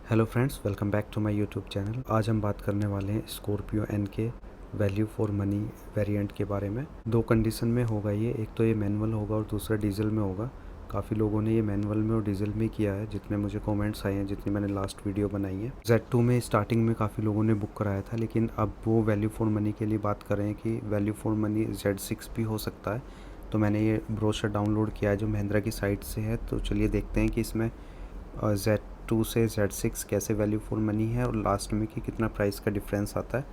Hello friends, welcome back to my YouTube channel. आज हम बात करने वाले हैं स्कॉर्पियो एन के वैल्यू फॉर मनी वेरिएंट के बारे में। दो कंडीशन में होगा ये, एक तो ये मैनुअल होगा और दूसरा डीजल में होगा। काफ़ी लोगों ने ये मैनुअल में और डीजल में किया है, जितने मुझे कमेंट्स आए हैं, जितनी मैंने लास्ट वीडियो बनाई है। Z2 में स्टार्टिंग में काफ़ी लोगों ने बुक कराया था, लेकिन अब वो वैल्यू फॉर मनी के लिए बात कर रहे हैं कि वैल्यू फॉर मनी Z6 भी हो सकता है। तो मैंने ये ब्रोशर डाउनलोड किया है जो महिंद्रा की साइट से है। तो चलिए देखते हैं कि इसमें Z2 से Z6 कैसे वैल्यू फॉर मनी है और लास्ट में कि कितना प्राइस का डिफरेंस आता है।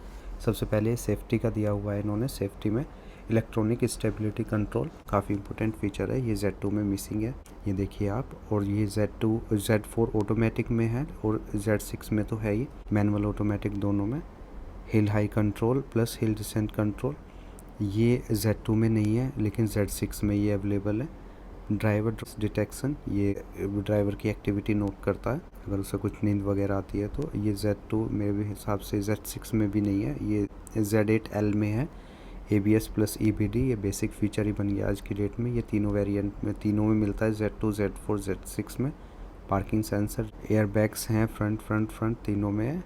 सबसे पहले सेफ्टी का दिया हुआ है इन्होंने। सेफ्टी में इलेक्ट्रॉनिक स्टेबिलिटी कंट्रोल काफ़ी इंपॉर्टेंट फीचर है, ये Z2 में मिसिंग है, ये देखिए आप। और ये Z4 ऑटोमेटिक में है और Z6 में तो है ही मैनुअल ऑटोमेटिक दोनों में। Hill high control plus hill descent control ये Z2 में नहीं है, लेकिन Z6 में ये अवेलेबल है। ड्राइवर डिटेक्शन, ये ड्राइवर की एक्टिविटी नोट करता है, अगर उसे कुछ नींद वगैरह आती है तो। ये Z2 मेरे भी हिसाब से Z6 में भी नहीं है, ये Z8L में है। ABS प्लस EBD ये बेसिक फीचर ही बन गया आज की डेट में। ये तीनों वेरिएंट में, तीनों में मिलता है, Z2 Z4 Z6 में। पार्किंग सेंसर, एयर बैग्स हैं फ्रंट तीनों में है।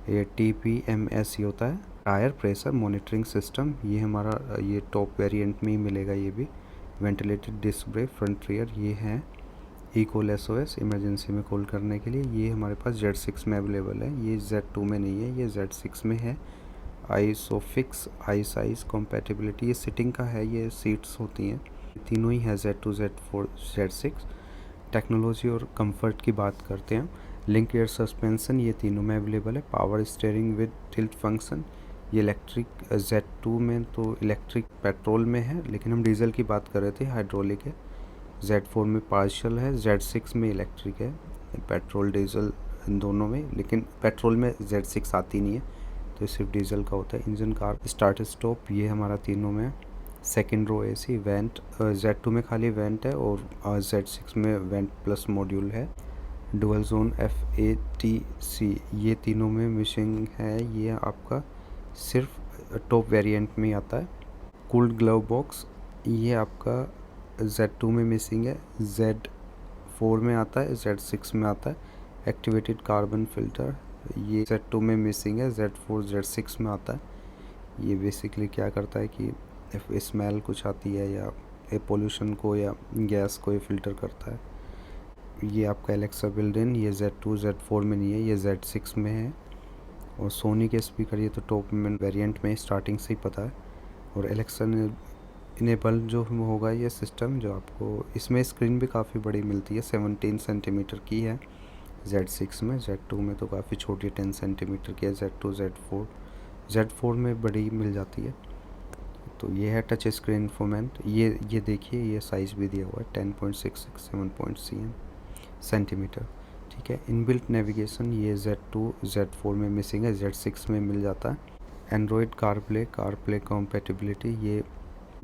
ये TPMS ये होता है टायर प्रेशर मॉनिटरिंग सिस्टम, ये हमारा ये टॉप वेरिएंट में ही मिलेगा। ये भी ventilated disc brake front rear ये है। इकोल SOS इमरजेंसी में कॉल करने के लिए, ये हमारे पास Z6 में अवेलेबल है, ये Z2 में नहीं है, ये Z6 में है। आइसोफिक्स आई साइज कॉम्पेटिबिलिटी ये सिटिंग का है, ये सीट्स होती हैं, तीनों ही है Z2 Z4 Z6। टेक्नोलॉजी और कंफर्ट की बात करते हैं, लिंक एयर सस्पेंशन ये तीनों में अवेलेबल है। Power steering with tilt function ये इलेक्ट्रिक Z2 में तो इलेक्ट्रिक पेट्रोल में है, लेकिन हम डीजल की बात कर रहे थे, हाइड्रोलिक है। Z4 में पार्शियल है, Z6 में इलेक्ट्रिक है, पेट्रोल डीजल दोनों में, लेकिन पेट्रोल में Z6 आती नहीं है, तो सिर्फ डीजल का होता है। इंजन कार स्टार्ट स्टॉप ये हमारा तीनों में। Second row AC went, Z2 में खाली वेंट है और Z6 में वेंट प्लस मॉड्यूल है। डुअल जोन FATC ये तीनों में मिसिंग है, ये आपका सिर्फ टॉप वेरिएंट में आता है। कूल्ड ग्लव बॉक्स ये आपका Z2 में मिसिंग है, Z4 में आता है, Z6 में आता है। एक्टिवेटेड कार्बन फिल्टर ये Z2 में मिसिंग है, Z4 Z6 में आता है। ये बेसिकली क्या करता है कि स्मेल कुछ आती है या पोल्यूशन को या गैस को ये फिल्टर करता है। ये आपका एलेक्सा बिल्ड इन, ये Z2 Z4 में नहीं है, ये Z6 में है। और सोनी के स्पीकर ये तो टॉप में वेरिएंट में स्टार्टिंग से ही पता है। और एलेक्सा इनेबल जो होगा ये सिस्टम, जो आपको इसमें स्क्रीन भी काफ़ी बड़ी मिलती है, 17 सेंटीमीटर की है Z6 में। Z2 में तो काफ़ी छोटी 10 सेंटीमीटर की है। Z2 Z4 में बड़ी मिल जाती है। तो ये है टच स्क्रीन इन्फोमेंट, ये देखिए, ये साइज़ भी दिया हुआ है 10.66 7 सेंटीमीटर, ठीक है। इनबिल्ट नेविगेशन ये Z2 Z4 में मिसिंग है, Z6 में मिल जाता है। एंड्रॉयड कारप्ले कॉम्पेटिबिलिटी ये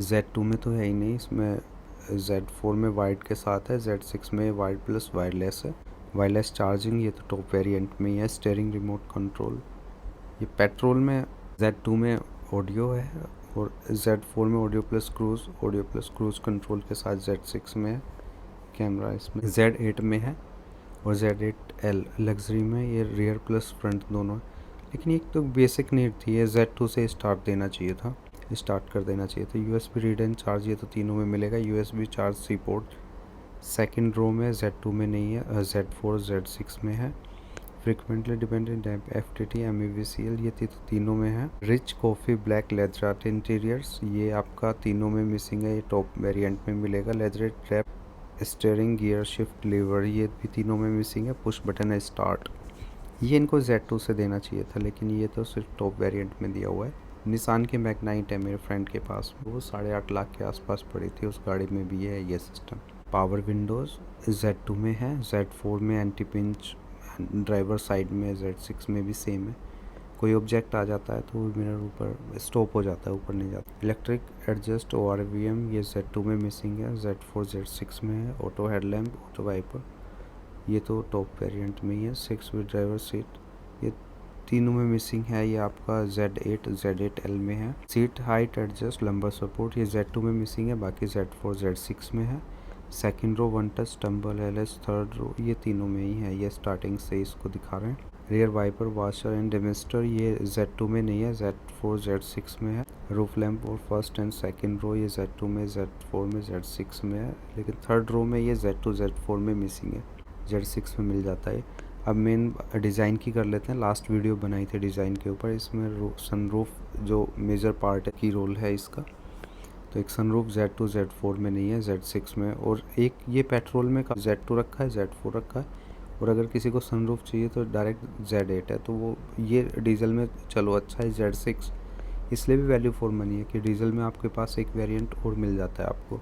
Z2 में तो है ही नहीं, इसमें Z4 में वाइड के साथ है, Z6 में वाइड प्लस वायरलेस है। वायरलेस चार्जिंग ये तो टॉप वेरिएंट में ही है। स्टीयरिंग रिमोट कंट्रोल ये पेट्रोल में Z2 में ऑडियो है और Z4 में ऑडियो प्लस क्रूज़ कंट्रोल के साथ Z6 में है। कैमरा इसमें Z8 में है और Z8L लग्जरी में ये रियर प्लस फ्रंट दोनों है। लेकिन एक तो बेसिक नीड थी, ये Z2 से स्टार्ट कर देना चाहिए था। USB रीड एंड चार्ज ये तो तीनों में मिलेगा। USB charge C port second row में Z2 में नहीं है, Z4 Z6 में है। फ्रिक्वेंटली डिपेंडेंट FTT MEVCL ये तीनों में है। रिच कॉफ़ी ब्लैक लेदराट इंटीरियर्स ये आपका तीनों में मिसिंग है, ये टॉप वेरिएंट में मिलेगा। Leatherette trap steering gear shift lever ये भी तीनों में मिसिंग है। पुश बटन है स्टार्ट, ये इनको Z2 से देना चाहिए था, लेकिन ये तो सिर्फ टॉप वेरिएंट में दिया हुआ है। निसान की मैग्नाइट है मेरे फ्रेंड के पास, वो 8.5 लाख के आसपास पड़ी थी, उस गाड़ी में भी है ये सिस्टम। पावर विंडोज़ Z2 में है, Z4 में एंटी पिंच ड्राइवर साइड में, Z6 में भी सेम है। कोई ऑब्जेक्ट आ जाता है तो मिरर ऊपर स्टॉप हो जाता है, ऊपर नहीं जाता। इलेक्ट्रिक एडजस्ट ORVM ये Z2 में मिसिंग है, Z4 Z6 में है। ऑटो हेडलैम्प ऑटो वाइपर ये तो टॉप वेरिएंट में ही है। 6 वे ड्राइवर सीट ये तीनों में मिसिंग है, ये आपका Z8L में है। Seat height adjust lumbar support ये Z2 में मिसिंग है, बाकी Z4 Z6 में है। Second row one touch, tumble, LS, third row ये तीनों में ही है, ये स्टार्टिंग से इसको दिखा रहे हैं। रियर वाइपर, वॉशर एंड डेमिस्टर ये Z2 में नहीं है, Z4 Z6 में है। रूफ लैम्प और फर्स्ट एंड सेकंड रो ये Z2 में, Z4 में, Z6 में है, लेकिन थर्ड रो में ये Z2 Z4 में मिसिंग है, Z6 में मिल जाता है। अब मेन डिज़ाइन की कर लेते हैं। लास्ट वीडियो बनाई थी डिज़ाइन के ऊपर, इसमें सनरूफ जो मेजर पार्ट है की रोल है इसका। तो एक सनरूफ Z2 Z4 में नहीं है, Z6 में, और एक ये पेट्रोल में Z2 रखा है, Z4 रखा है, और अगर किसी को सनरूफ चाहिए तो डायरेक्ट Z8 है। तो वो ये डीजल में चलो अच्छा है Z6, इसलिए भी वैल्यू फॉर मनी है कि डीजल में आपके पास एक वेरिएंट और मिल जाता है आपको।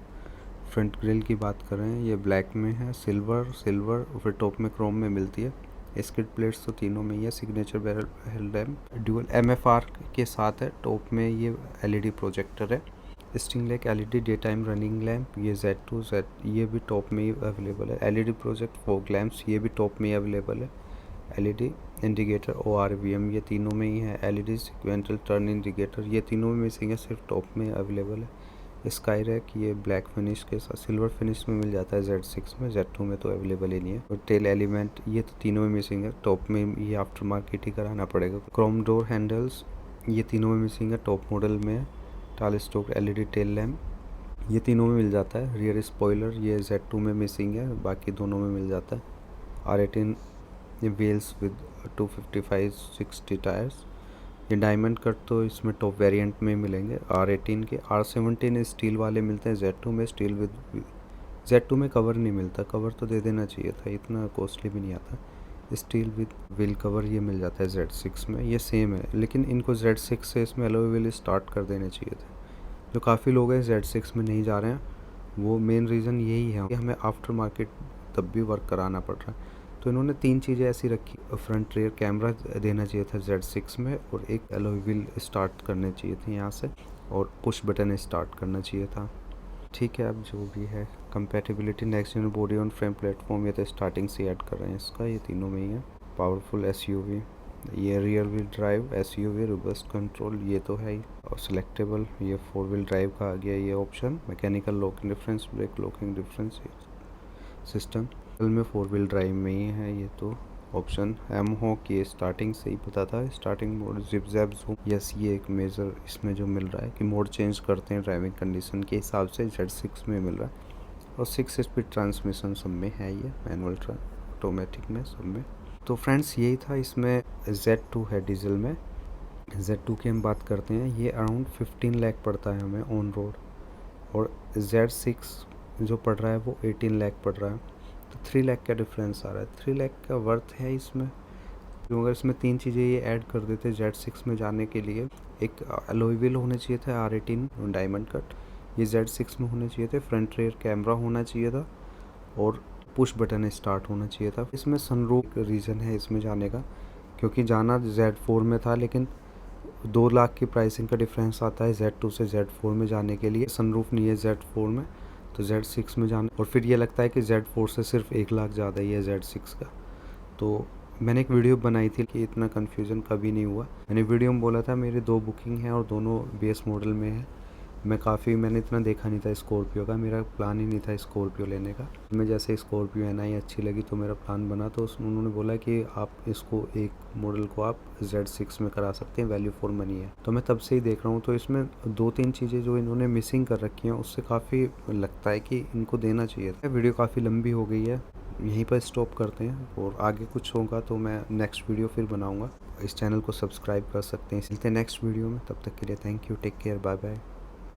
फ्रंट ग्रिल की बात कर रहे हैं, ये ब्लैक में है, सिल्वर और फिर टॉप में क्रोम में मिलती है। स्किड प्लेट्स तो तीनों में ही है। Signature barrel headlamp dual MFR के साथ है। टॉप में ये LED प्रोजेक्टर है। Sting lake LED day time running lamp, ये Z2 Z ये भी टॉप में ही अवेलेबल है। LED प्रोजेक्ट फॉग लैम्प्स ये भी टॉप में ही अवेलेबल है। LED इंडिकेटर ORVM ये तीनों में ही है। LED सिक्वेंटल टर्न इंडिकेटर ये तीनों में मिसिंग है, सिर्फ टॉप में अवेलेबल है। स्काई रैक ये ब्लैक फिनिश के साथ सिल्वर फिनिश में मिल जाता है Z6 में, Z2 में तो अवेलेबल ही नहीं है। और टेल एलिमेंट ये तो तीनों में मिसिंग है, टॉप में ये आफ्टर मार्केट ही कराना पड़ेगा। क्रोम डोर हैंडल्स ये तीनों में मिसिंग है, टॉप मॉडल में है। टाल स्टॉक LED टेल लैम्प ये तीनों में मिल जाता है। रियर स्पॉइलर ये Z2 में मिसिंग है, बाकी दोनों में मिल जाता है। R18 ये व्हील्स विद 255/60 टायर्स, ये डायमंड कट तो इसमें टॉप वेरिएंट में मिलेंगे। R18 के। R17 स्टील वाले मिलते हैं Z2 में, स्टील विद Z2 में कवर नहीं मिलता, कवर तो दे देना चाहिए था, इतना कॉस्टली भी नहीं आता। स्टील विद व्हील कवर ये मिल जाता है Z6 में, ये सेम है, लेकिन इनको Z6 से इसमें अलॉय व्हील स्टार्ट कर देने चाहिए थे। जो काफ़ी लोग हैं Z6 में नहीं जा रहे हैं, वो मेन रीज़न यही है कि हमें आफ्टर मार्केट तब भी वर्क कराना पड़ रहा है। तो इन्होंने तीन चीज़ें ऐसी रखी, फ्रंट रियर कैमरा देना चाहिए था Z6 में, और एक अलॉय व्हील स्टार्ट करने चाहिए थे यहाँ से, और पुश बटन स्टार्ट करना चाहिए था। ठीक है, अब जो भी है। Compatibility next gen body on frame platform ये तो स्टार्टिंग से ऐड कर रहे हैं इसका, ये तीनों में ही है। पावरफुल SUV ये rear wheel drive SUV robust control ये तो है ही, और सिलेक्टेबल ये 4 व्हील ड्राइव का आ गया ये option. Mechanical locking difference, brake locking difference system में 4 व्हील ड्राइव में ही है ये तो ऑप्शन। हो कि स्टार्टिंग से ही पता था, starting mode zip JAP zoom, yes ये एक मेजर इसमें जो मिल रहा है कि मोड चेंज करते हैं ड्राइविंग कंडीशन के हिसाब से, Z6 में मिल रहा है। और 6 स्पीड ट्रांसमिशन सब में है, ये मैनुअल ऑटोमेटिक में सब में। तो फ्रेंड्स यही था, इसमें Z2 है डीजल में। Z2 की हम बात करते हैं, ये अराउंड 15 लाख पड़ता है हमें ऑन रोड, और Z6 जो पड़ रहा है वो 18 लाख पड़ रहा है, तो 3 लाख का डिफरेंस आ रहा है। 3 लाख का वर्थ है इसमें, क्योंकि अगर इसमें तीन चीज़ें ये ऐड कर देते Z6 में जाने के लिए, एक अलॉय व्हील होने चाहिए थे R18 डायमंड कट, ये Z6 में होने चाहिए थे, फ्रंट रियर कैमरा होना चाहिए था, और पुश बटन स्टार्ट होना चाहिए था। इसमें सनरूफ रीज़न है इसमें जाने का, क्योंकि जाना Z4 में था, लेकिन 2 लाख की प्राइसिंग का डिफरेंस आता है Z2 से Z4 में जाने के लिए। सनरूफ नहीं है Z4 में, तो Z6 में जाना, और फिर ये लगता है कि Z4 से सिर्फ 1 लाख ज़्यादा ही है Z6 का। तो मैंने एक वीडियो बनाई थी कि इतना कन्फ्यूज़न कभी नहीं हुआ। मैंने वीडियो में बोला था मेरी 2 बुकिंग हैं और दोनों बेस मॉडल में है। मैंने इतना देखा नहीं था स्कॉर्पियो का, मेरा प्लान ही नहीं था स्कॉर्पियो लेने का। मैं जैसे स्कॉर्पियो NI अच्छी लगी तो मेरा प्लान बना, तो उन्होंने बोला कि आप इसको एक मॉडल को आप Z6 में करा सकते हैं, वैल्यू फॉर मनी है। तो मैं तब से ही देख रहा हूँ, तो इसमें 2-3 चीज़ें जो इन्होंने मिसिंग कर रखी हैं, उससे काफ़ी लगता है कि इनको देना चाहिए था। वीडियो काफ़ी लंबी हो गई है, यहीं पर स्टॉप करते हैं, और आगे कुछ होगा तो मैं नेक्स्ट वीडियो फिर बनाऊँगा। इस चैनल को सब्सक्राइब कर सकते हैं। मिलते हैं नेक्स्ट वीडियो में, तब तक के लिए thank you, take care, bye bye.